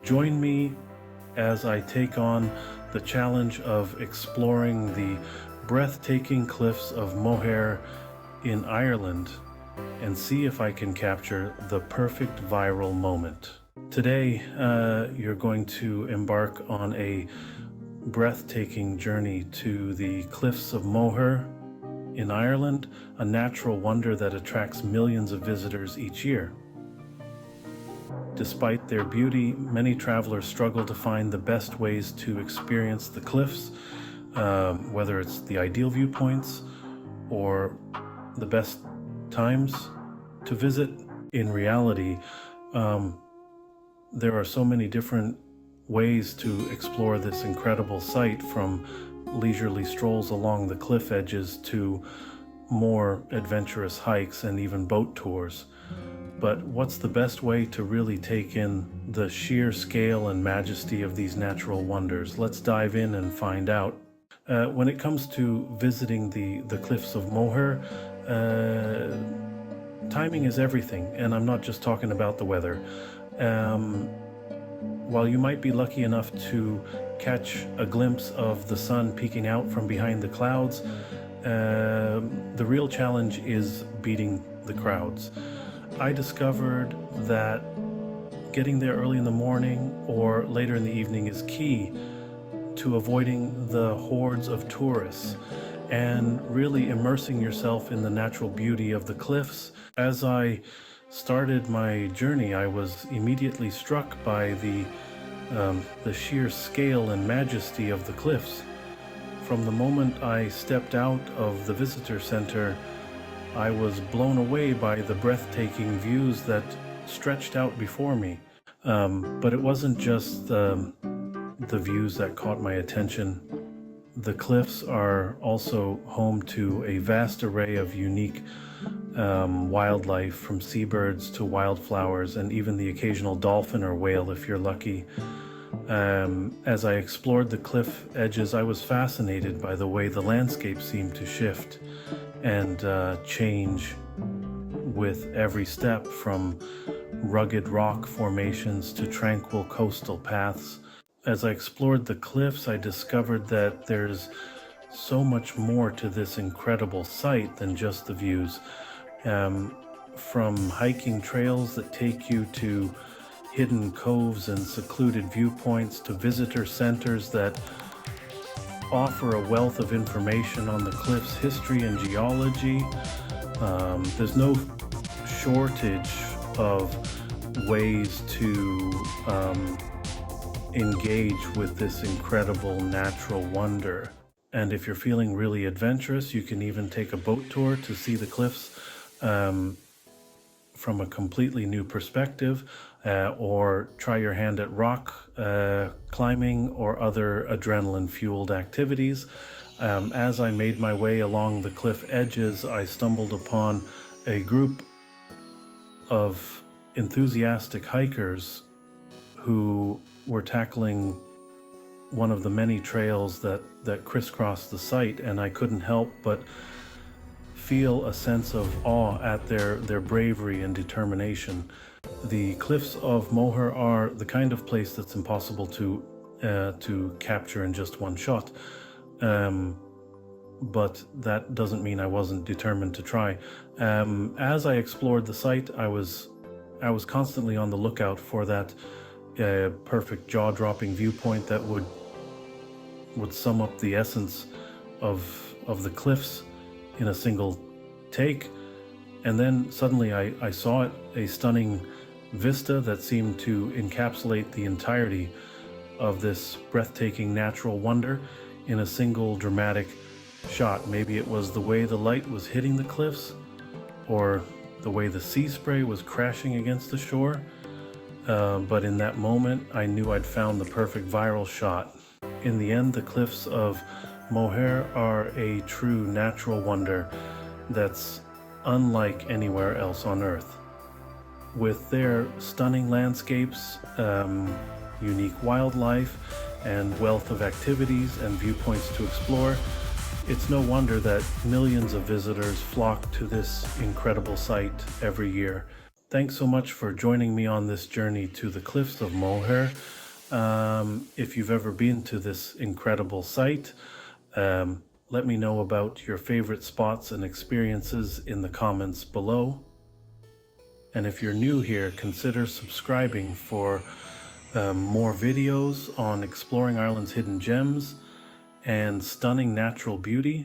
Join me as I take on the challenge of exploring the breathtaking cliffs of Moher in Ireland and see if I can capture the perfect viral moment. Today, you're going to embark on a breathtaking journey to the cliffs of Moher in Ireland, a natural wonder that attracts millions of visitors each year. Despite their beauty, many travelers struggle to find the best ways to experience the cliffs, whether it's the ideal viewpoints or the best times to visit. In reality, there are so many different ways to explore this incredible site, from leisurely strolls along the cliff edges to more adventurous hikes and even boat tours. But what's the best way to really take in the sheer scale and majesty of these natural wonders? Let's dive in and find out. When it comes to visiting the cliffs of Moher, timing is everything, and I'm not just talking about the weather. While you might be lucky enough to catch a glimpse of the sun peeking out from behind the clouds, the real challenge is beating the crowds. I discovered that getting there early in the morning or later in the evening is key to avoiding the hordes of tourists and really immersing yourself in the natural beauty of the cliffs. As I started my journey, I was immediately struck by the sheer scale and majesty of the cliffs. From the moment I stepped out of the visitor center, I was blown away by the breathtaking views that stretched out before me. But it wasn't just the views that caught my attention. The cliffs are also home to a vast array of unique wildlife, from seabirds to wildflowers and even the occasional dolphin or whale if you're lucky. As I explored the cliff edges, I was fascinated by the way the landscape seemed to shift and change with every step, from rugged rock formations to tranquil coastal paths. As I explored the cliffs, I discovered that there's so much more to this incredible site than just the views. From hiking trails that take you to hidden coves and secluded viewpoints, to visitor centers that offer a wealth of information on the cliff's history and geology. There's no shortage of ways to engage with this incredible natural wonder. And if you're feeling really adventurous, you can even take a boat tour to see the cliffs from a completely new perspective, or try your hand at rock climbing or other adrenaline-fueled activities. As I made my way along the cliff edges, I stumbled upon a group of enthusiastic hikers who were tackling one of the many trails that crisscross the site, and I couldn't help but feel a sense of awe at their bravery and determination. The cliffs of Moher are the kind of place that's impossible to capture in just one shot. But that doesn't mean I wasn't determined to try. As I explored the site, I was constantly on the lookout for that perfect jaw-dropping viewpoint that would sum up the essence of the cliffs in a single take. And then suddenly I saw it, a stunning vista that seemed to encapsulate the entirety of this breathtaking natural wonder in a single dramatic shot. Maybe it was the way the light was hitting the cliffs, or the way the sea spray was crashing against the shore. But in that moment, I knew I'd found the perfect viral shot. In the end, the cliffs of Moher are a true natural wonder that's unlike anywhere else on Earth. With their stunning landscapes, unique wildlife, and wealth of activities and viewpoints to explore, it's no wonder that millions of visitors flock to this incredible site every year. Thanks so much for joining me on this journey to the cliffs of Moher. If you've ever been to this incredible site, let me know about your favorite spots and experiences in the comments below. And if you're new here, consider subscribing for more videos on exploring Ireland's hidden gems and stunning natural beauty.